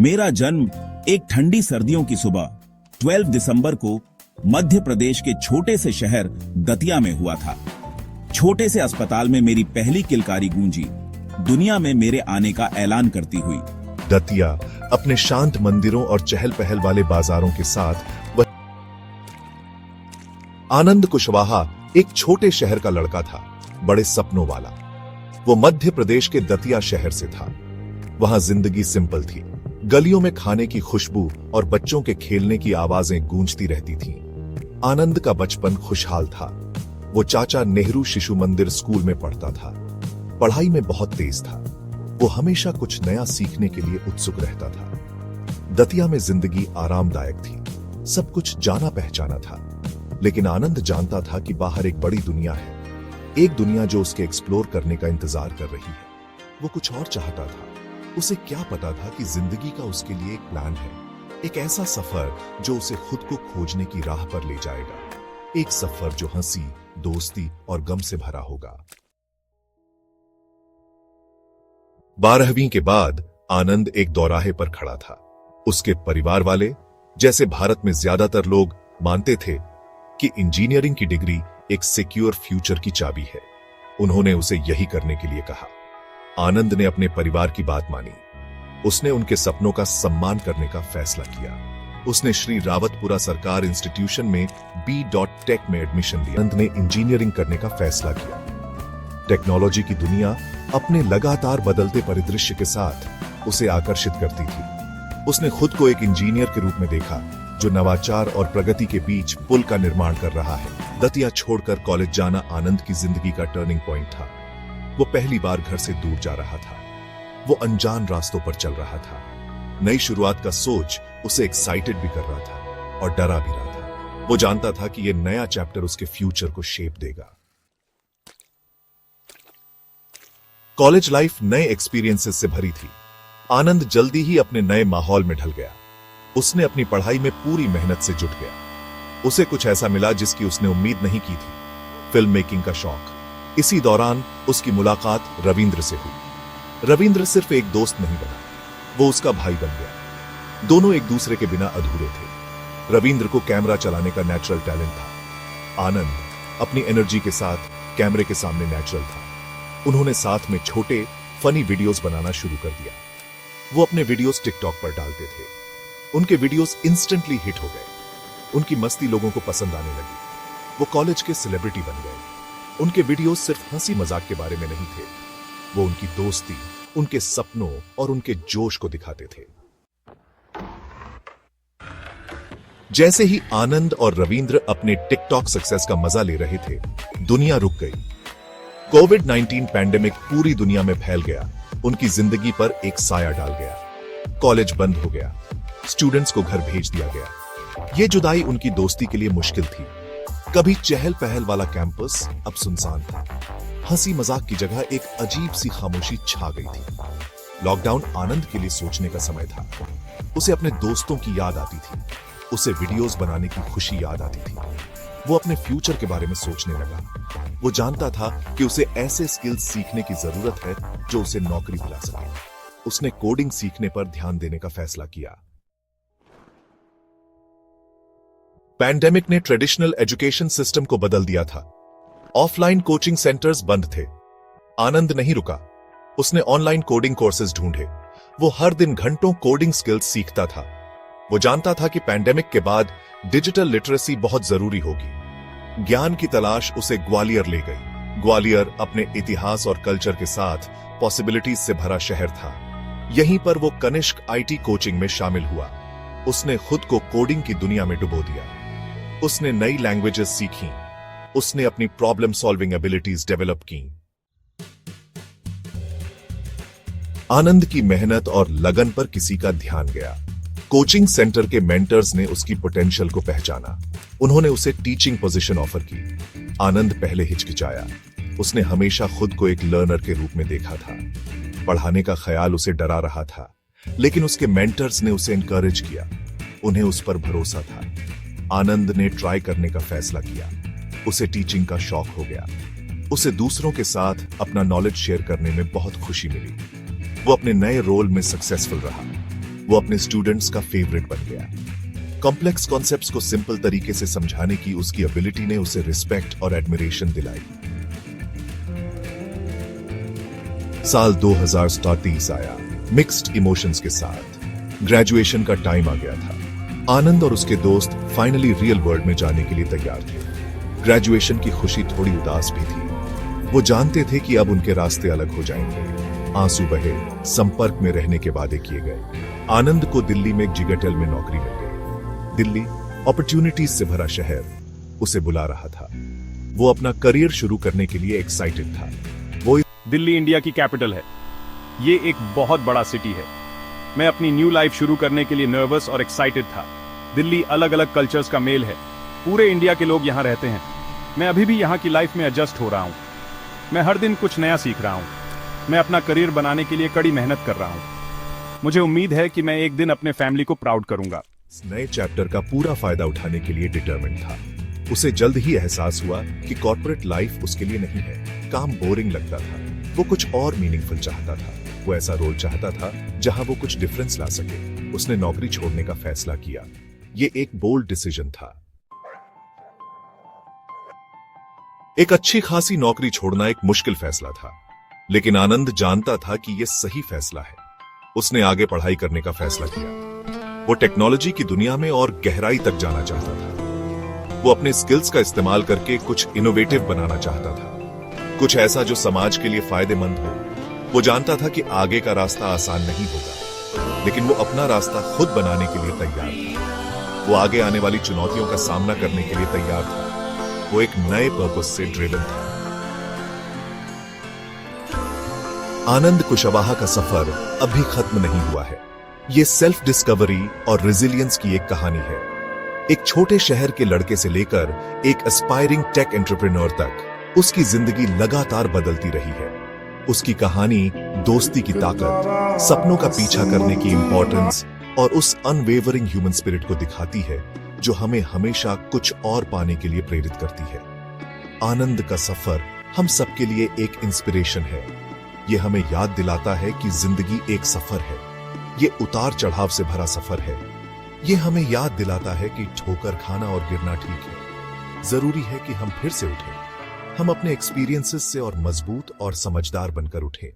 मेरा जन्म एक ठंडी सर्दियों की सुबह 12 दिसंबर को मध्य प्रदेश के छोटे से शहर दतिया में हुआ था। छोटे से अस्पताल में मेरी पहली किलकारी गूंजी, दुनिया में मेरे आने का ऐलान करती हुई। दतिया अपने शांत मंदिरों और चहल पहल वाले बाजारों के साथ आनंद कुशवाहा एक छोटे शहर का लड़का था, बड़े सपनों वाला। वो मध्य प्रदेश के दतिया शहर से था। वहां जिंदगी सिंपल थी। गलियों में खाने की खुशबू और बच्चों के खेलने की आवाजें गूंजती रहती थीं। आनंद का बचपन खुशहाल था। वो चाचा नेहरू शिशु मंदिर स्कूल में पढ़ता था। पढ़ाई में बहुत तेज था। वो हमेशा कुछ नया सीखने के लिए उत्सुक रहता था। दतिया में जिंदगी आरामदायक थी, सब कुछ जाना पहचाना था। लेकिन आनंद जानता था कि बाहर एक बड़ी दुनिया है, एक दुनिया जो उसके एक्सप्लोर करने का इंतजार कर रही है। वो कुछ और चाहता था। उसे क्या पता था कि जिंदगी का उसके लिए एक प्लान है, एक ऐसा सफर जो उसे खुद को खोजने की राह पर ले जाएगा, एक सफर जो हंसी, दोस्ती और गम से भरा होगा। 12वीं के बाद आनंद एक दौराहे पर खड़ा था। उसके परिवार वाले, जैसे भारत में ज्यादातर लोग, मानते थे कि इंजीनियरिंग की डिग्री एक सिक्योर फ्यूचर की चाबी है। उन्होंने उसे यही करने के लिए कहा। आनंद ने अपने परिवार की बात मानी। उसने उनके सपनों का सम्मान करने का फैसला किया। उसने श्री रावतपुरा सरकार इंस्टीट्यूशन में B.Tech में एडमिशन लिया। आनंद ने इंजीनियरिंग करने का फैसला किया। टेक्नोलॉजी की दुनिया अपने लगातार बदलते परिदृश्य के साथ उसे आकर्षित करती थी। उसने खुद को एक इंजीनियर के रूप में देखा, जो नवाचार और प्रगति के बीच पुल का निर्माण कर रहा है। दतिया छोड़कर कॉलेज जाना आनंद की जिंदगी का टर्निंग पॉइंट था। वो पहली बार घर से दूर जा रहा था। वो अनजान रास्तों पर चल रहा था। नई शुरुआत का सोच उसे एक्साइटेड भी कर रहा था और डरा भी रहा था। वो जानता था कि यह नया चैप्टर उसके फ्यूचर को शेप देगा। कॉलेज लाइफ नए एक्सपीरियंसेस से भरी थी। आनंद जल्दी ही अपने नए माहौल में ढल गया। उसने अपनी पढ़ाई में पूरी मेहनत से जुट गया। उसे कुछ ऐसा मिला जिसकी उसने उम्मीद नहीं की थी, फिल्म मेकिंग का शौक। इसी दौरान उसकी मुलाकात रविंद्र से हुई। रविंद्र सिर्फ एक दोस्त नहीं बना, वो उसका भाई बन गया। दोनों एक दूसरे के बिना अधूरे थे। रविंद्र को कैमरा चलाने का नेचुरल टैलेंट था। आनंद अपनी एनर्जी के साथ कैमरे के सामने नेचुरल था। उन्होंने साथ में छोटे फनी वीडियोस बनाना शुरू कर दिया। वो अपने वीडियोस टिकटॉक पर डालते थे। उनके वीडियोस इंस्टेंटली हिट हो गए। उनकी मस्ती लोगों को पसंद आने लगी। वो कॉलेज के सेलिब्रिटी बन गए। उनके वीडियोस सिर्फ हंसी मजाक के बारे में नहीं थे, वो उनकी दोस्ती, उनके सपनों और उनके जोश को दिखाते थे। जैसे ही आनंद और रविंद्र अपने टिकटॉक सक्सेस का मजा ले रहे थे, दुनिया रुक गई। कोविड-19 पैंडेमिक पूरी दुनिया में फैल गया, उनकी जिंदगी पर एक साया डाल गया। कॉलेज बंद हो गया, स्टूडेंट्स को घर भेज दिया गया। यह जुदाई उनकी दोस्ती के लिए मुश्किल थी। कभी चहल पहल वाला कैंपस अब सुनसान था। हंसी मजाक की जगह एक अजीब सी खामोशी छा गई थी। लॉकडाउन आनंद के लिए सोचने का समय था। उसे अपने दोस्तों की याद आती थी। उसे वीडियोस बनाने की खुशी याद आती थी। वो अपने फ्यूचर के बारे में सोचने लगा। वो जानता था कि उसे ऐसे स्किल्स सीखने की जरूरत है जो उसे नौकरी दिला सके। उसने कोडिंग सीखने पर ध्यान देने का फैसला किया। पैंडेमिक ने ट्रेडिशनल एजुकेशन सिस्टम को बदल दिया था। ऑफलाइन कोचिंग सेंटर्स बंद थे। आनंद नहीं रुका। उसने ऑनलाइन कोडिंग कोर्सेज ढूंढे। वो हर दिन घंटों कोडिंग स्किल्स सीखता था। वो जानता था कि पैंडेमिक के बाद डिजिटल लिटरेसी बहुत जरूरी होगी। ज्ञान की तलाश उसे ग्वालियर ले गई। ग्वालियर अपने इतिहास और कल्चर के साथ पॉसिबिलिटीज से भरा शहर था। यहीं पर वो कनिष्क आईटी कोचिंग में शामिल हुआ। उसने खुद को कोडिंग की दुनिया में डुबो दिया। उसने नई लैंग्वेजेस सीखी। उसने अपनी प्रॉब्लम सॉल्विंग एबिलिटीज डेवलप की। आनंद की मेहनत और लगन पर किसी का ध्यान गया। कोचिंग सेंटर के मेंटर्स ने उसकी पोटेंशियल को पहचाना। उन्होंने उसे टीचिंग पोजीशन ऑफर की। आनंद पहले हिचकिचाया। उसने हमेशा खुद को एक लर्नर के रूप में देखा था। पढ़ाने का ख्याल उसे डरा रहा था, लेकिन उसके मेंटर्स ने उसे एनकरेज किया। उन्हें उस पर भरोसा था। आनंद ने ट्राई करने का फैसला किया। उसे टीचिंग का शौक हो गया। उसे दूसरों के साथ अपना नॉलेज शेयर करने में बहुत खुशी मिली। वो अपने नए रोल में सक्सेसफुल रहा। वो अपने स्टूडेंट्स का फेवरेट बन गया। कॉम्प्लेक्स कॉन्सेप्ट्स को सिंपल तरीके से समझाने की उसकी एबिलिटी ने उसे रिस्पेक्ट और एडमिरेशन दिलाई। साल 2030 आया, मिक्स्ड इमोशंस के साथ। ग्रेजुएशन का टाइम आ गया था। आनंद और उसके दोस्त फाइनली रियल वर्ल्ड में जाने के लिए तैयार थे। ग्रेजुएशन की खुशी थोड़ी उदास भी थी। वो जानते थे कि अब उनके रास्ते अलग हो जाएंगे। आंसू बहे, संपर्क में रहने के वादे किए गए। आनंद को दिल्ली में एक जिगरटेल में नौकरी मिल गई। दिल्ली अपॉर्चुनिटीज से भरा शहर उसे बुला रहा था। वो अपना करियर शुरू करने के लिए एक्साइटेड था। वो दिल्ली इंडिया की कैपिटल है। ये एक बहुत बड़ा सिटी है। मैं अपनी न्यू लाइफ शुरू करने के लिए नर्वस और एक्साइटेड था। दिल्ली अलग अलग कल्चर्स का मेल है। पूरे इंडिया के लोग यहाँ रहते हैं। मैं अभी भी यहाँ की लाइफ में एडजस्ट हो रहा हूँ। मैं हर दिन कुछ नया सीख रहा हूँ। मैं अपना करियर बनाने के लिए कड़ी मेहनत कर रहा हूँ। मुझे उम्मीद है कि मैं एक दिन अपने फैमिली को प्राउड करूंगा। इस नए चैप्टर का पूरा फायदा उठाने के लिए डिटरमिन्ड था। उसे जल्द ही एहसास हुआ कि कॉर्पोरेट लाइफ उसके लिए नहीं है। काम बोरिंग लगता था। वो कुछ और मीनिंगफुल चाहता था। वो ऐसा रोल चाहता था जहां वो कुछ डिफरेंस ला सके। उसने नौकरी छोड़ने का फैसला किया। ये एक बोल्ड डिसीजन था। एक अच्छी खासी नौकरी छोड़ना एक मुश्किल फैसला था, लेकिन आनंद जानता था कि यह सही फैसला है। उसने आगे पढ़ाई करने का फैसला किया। वो टेक्नोलॉजी की दुनिया में और गहराई तक जाना चाहता था। वो अपने स्किल्स का इस्तेमाल करके कुछ इनोवेटिव बनाना चाहता था, कुछ ऐसा जो समाज के लिए फायदेमंद हो। वो जानता था कि आगे का रास्ता आसान नहीं होगा, लेकिन वो अपना रास्ता खुद बनाने के लिए तैयार था। वो आगे आने वाली चुनौतियों का सामना करने के लिए तैयार था। वो एक नए पर्पस से ड्रिवन था। आनंद कुशवाहा का सफर अभी खत्म नहीं हुआ है। ये सेल्फ डिस्कवरी और रेजिलियंस की एक कहानी है। एक छोटे शहर के लड़के से लेकर एक एस्पायरिंग टेक एंटरप्रेन्योर तक उसकी जिंदगी लगातार बदलती रही है। उसकी कहानी दोस्ती की ताकत, सपनों का पीछा करने की इंपॉर्टेंस और उस अनवेवरिंग ह्यूमन स्पिरिट को दिखाती है जो हमें हमेशा कुछ और पाने के लिए प्रेरित करती है। आनंद का सफर हम सबके लिए एक इंस्पिरेशन है। ये हमें याद दिलाता है कि जिंदगी एक सफर है। ये उतार चढ़ाव से भरा सफर है। ये हमें याद दिलाता है कि ठोकर खाना और गिरना ठीक है। जरूरी है कि हम फिर से उठें। हम अपने एक्सपीरियंसेस से और मजबूत और समझदार बनकर उठें।